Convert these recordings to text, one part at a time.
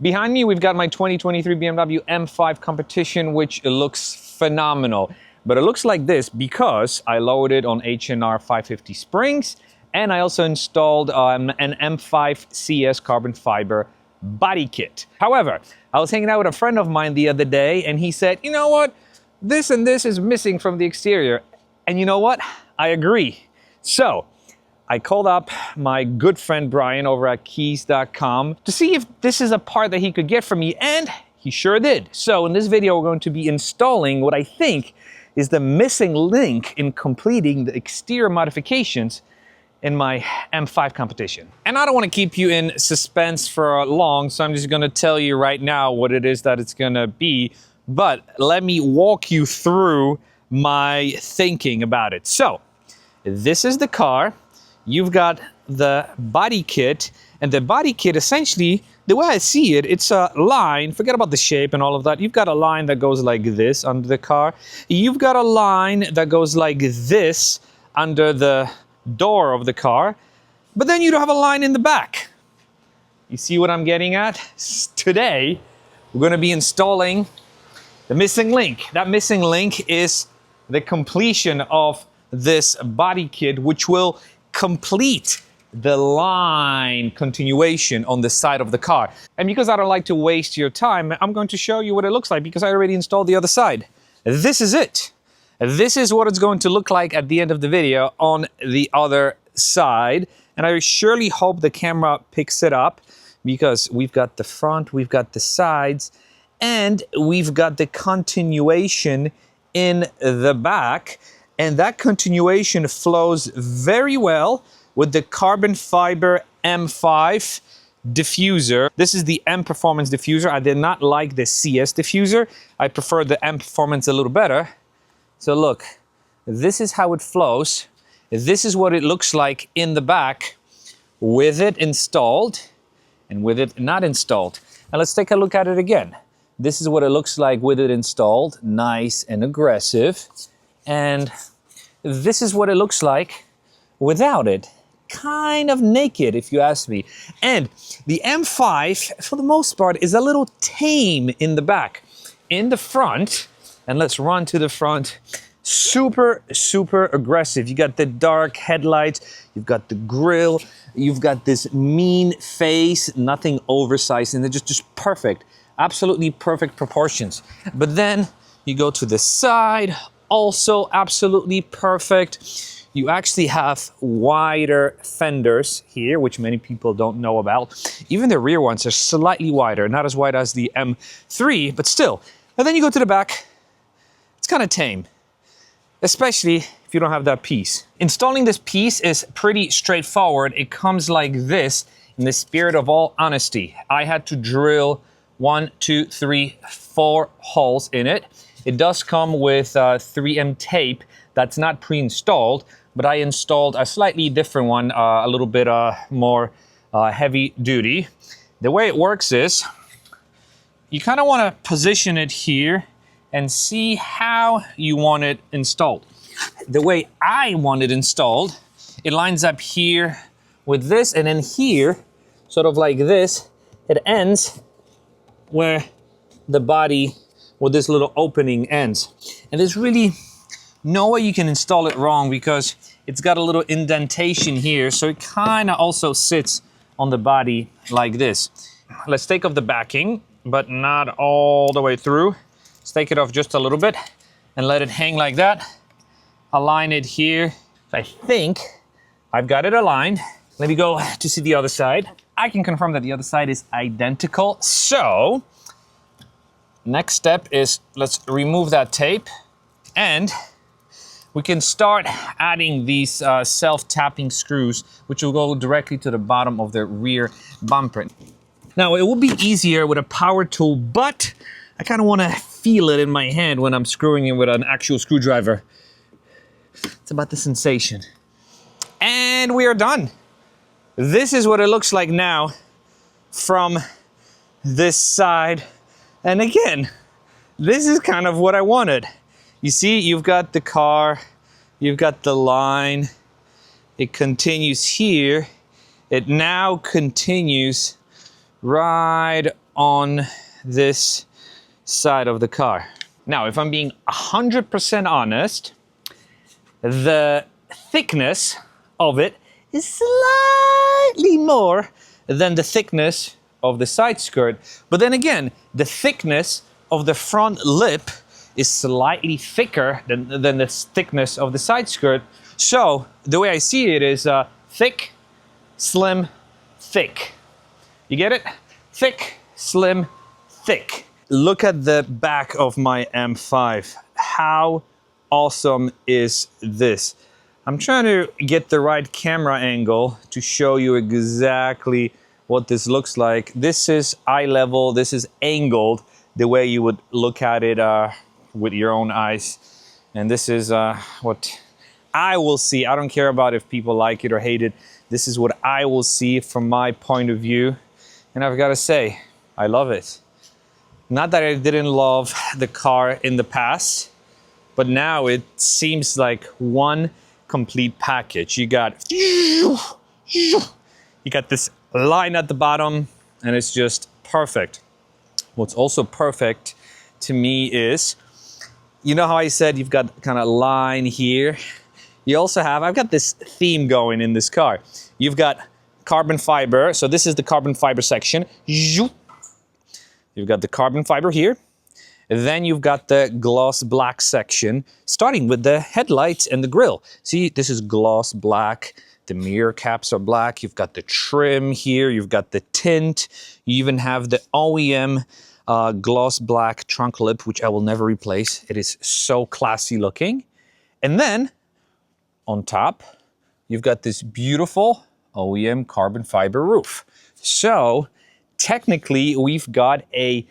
Behind me, we've got my 2023 BMW M5 competition, which looks phenomenal. But it looks like this because I loaded on H&R 550 springs, and I also installed an M5 CS carbon fiber body kit. However, I was hanging out with a friend of mine the other day, and he said, you know what? This and this is missing from the exterior. And you know what? I agree. So I called up my good friend Brian over at keys.com to see if this is a part that he could get for me, and he sure did. So in this video, we're going to be installing what I think is the missing link in completing the exterior modifications in my M5 competition. And I don't want to keep you in suspense for long, so I'm just going to tell you right now what it is that it's going to be. But let me walk you through my thinking about it. So this is the car. You've got the body kit, and the body kit, essentially, the way I see it, it's a line, forget about the shape and all of that. You've got a line that goes like this under the car. You've got a line that goes like this under the door of the car, but then you don't have a line in the back. You see what I'm getting at? Today, we're going to be installing the missing link. That missing link is the completion of this body kit, which will complete the line continuation on the side of the car. And because I don't like to waste your time, I'm going to show you what it looks like because I already installed the other side. This is it. This is what it's going to look like at the end of the video on the other side. And I surely hope the camera picks it up because we've got the front, we've got the sides, and we've got the continuation in the back. And that continuation flows very well with the carbon fiber M5 diffuser. This is the M Performance diffuser. I did not like the CS diffuser. I prefer the M Performance a little better. So look, this is how it flows. This is what it looks like in the back with it installed and with it not installed. And let's take a look at it again. This is what it looks like with it installed, nice and aggressive. And this is what it looks like without it. Kind of naked, if you ask me. And the M5, for the most part, is a little tame in the back. In the front, and let's run to the front, super, super aggressive. You got the dark headlights, you've got the grille, you've got this mean face, nothing oversized, and they're just perfect. Absolutely perfect proportions. But then you go to the side, also absolutely perfect. You actually have wider fenders here, which many people don't know about. Even the rear ones are slightly wider, not as wide as the M3, but still. And then you go to the back, it's kind of tame, especially if you don't have that piece. Installing this piece is pretty straightforward. It comes like this in the spirit of all honesty. I had to drill 1, 2, 3, 4 holes in it. It does come with 3M tape that's not pre-installed, but I installed a slightly different one, a little bit more heavy duty. The way it works is, you kind of want to position it here and see how you want it installed. The way I want it installed, it lines up here with this, and then here, sort of like this, it ends where the body with this little opening ends. And there's really no way you can install it wrong because it's got a little indentation here, so it kind of also sits on the body like this. Let's take off the backing, but not all the way through. Let's take it off just a little bit and let it hang like that. Align it here. I think I've got it aligned. Let me go to see the other side. I can confirm that the other side is identical. So next step is let's remove that tape, and we can start adding these self-tapping screws, which will go directly to the bottom of the rear bumper. Now, it will be easier with a power tool, but I kind of want to feel it in my hand when I'm screwing it with an actual screwdriver. It's about the sensation. And we are done. This is what it looks like now from this side. And again, this is kind of what I wanted. You see, you've got the car, you've got the line, it continues here, it now continues right on this side of the car. Now, if I'm being 100% honest, the thickness of it is slightly more than the thickness of the side skirt. But then again, the thickness of the front lip is slightly thicker than the thickness of the side skirt. So the way I see it is thick, slim, thick. You get it? Thick, slim, thick. Look at the back of my M5. How awesome is this? I'm trying to get the right camera angle to show you exactly what this looks like. This is eye level, this is angled the way you would look at it with your own eyes. And this is what I will see. I don't care about if people like it or hate it. This is what I will see from my point of view. And I've got to say, I love it. Not that I didn't love the car in the past, but now it seems like one complete package. You got this line at the bottom, and it's just perfect. What's also perfect to me is, you know how I said you've got kind of line here? You also have, I've got this theme going in this car. You've got carbon fiber, so this is the carbon fiber section. You've got the carbon fiber here. Then you've got the gloss black section, starting with the headlights and the grille. See, this is gloss black. The mirror caps are black. You've got the trim here. You've got the tint. You even have the OEM gloss black trunk lip, which I will never replace. It is so classy looking. And then on top, you've got this beautiful OEM carbon fiber roof. So technically, we've got a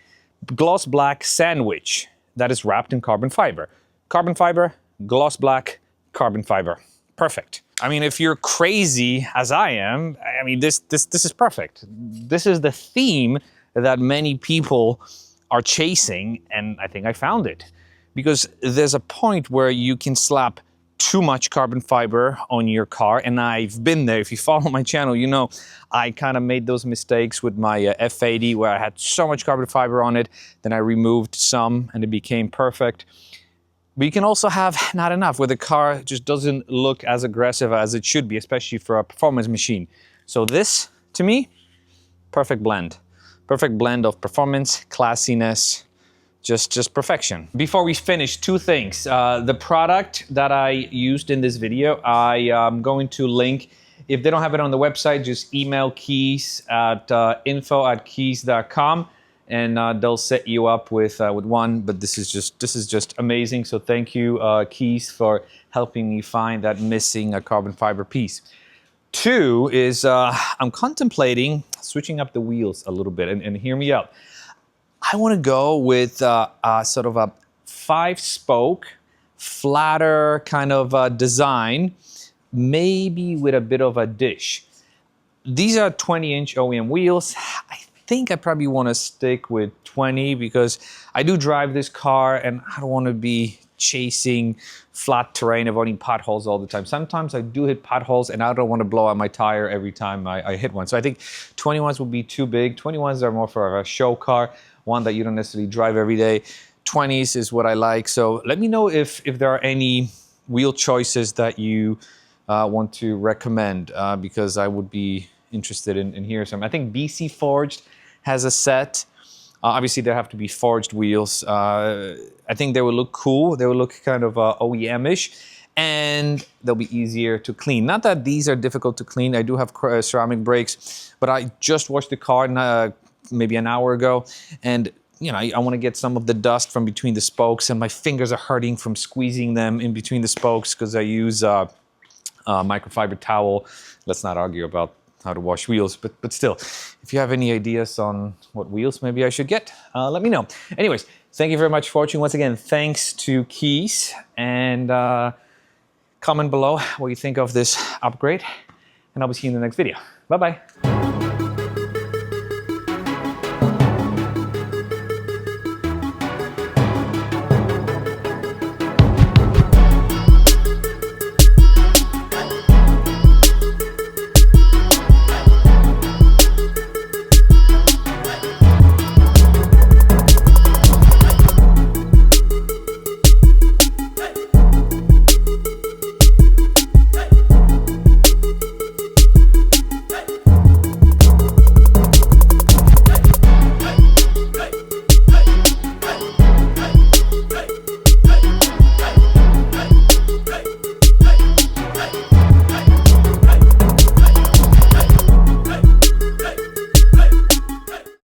gloss black sandwich that is wrapped in carbon fiber. Carbon fiber, gloss black, carbon fiber. Perfect. I mean, if you're crazy as I am, I mean, this is perfect. This is the theme that many people are chasing, and I think I found it. Because there's a point where you can slap too much carbon fiber on your car, and I've been there. If you follow my channel, you know I kind of made those mistakes with my F80 where I had so much carbon fiber on it, then I removed some and it became perfect. But you can also have not enough, where the car just doesn't look as aggressive as it should be, especially for a performance machine. So this, to me, perfect blend. Perfect blend of performance, classiness, just perfection. Before we finish, two things. The product that I used in this video, I am going to link. If they don't have it on the website, just email Keys at info@keys.com, and they'll set you up with one. But this is just amazing. So thank you, Keys, for helping me find that missing carbon fiber piece. Two is I'm contemplating switching up the wheels a little bit, and hear me out. I want to go with sort of a 5-spoke, flatter kind of design, maybe with a bit of a dish. These are 20-inch OEM wheels. I think I probably want to stick with 20 because I do drive this car and I don't want to be chasing flat terrain, avoiding potholes all the time. Sometimes I do hit potholes and I don't want to blow out my tire every time I hit one. So I think 21s would be too big. 21s are more for a show car, one that you don't necessarily drive every day. 20s is what I like. So let me know if there are any wheel choices that you want to recommend, because I would be interested in hearing some. I think BC Forged has a set. Obviously, there have to be forged wheels. I think they will look cool. They will look kind of OEM-ish, and they'll be easier to clean. Not that these are difficult to clean. I do have ceramic brakes, but I just washed the car maybe an hour ago, and you know, I want to get some of the dust from between the spokes, and my fingers are hurting from squeezing them in between the spokes because I use microfiber towel. Let's not argue about how to wash wheels, but still, if you have any ideas on what wheels maybe I should get, let me know. Anyways, thank you very much for watching. Once again, thanks to Keys, and comment below what you think of this upgrade, and I'll be seeing you in the next video. Bye-bye.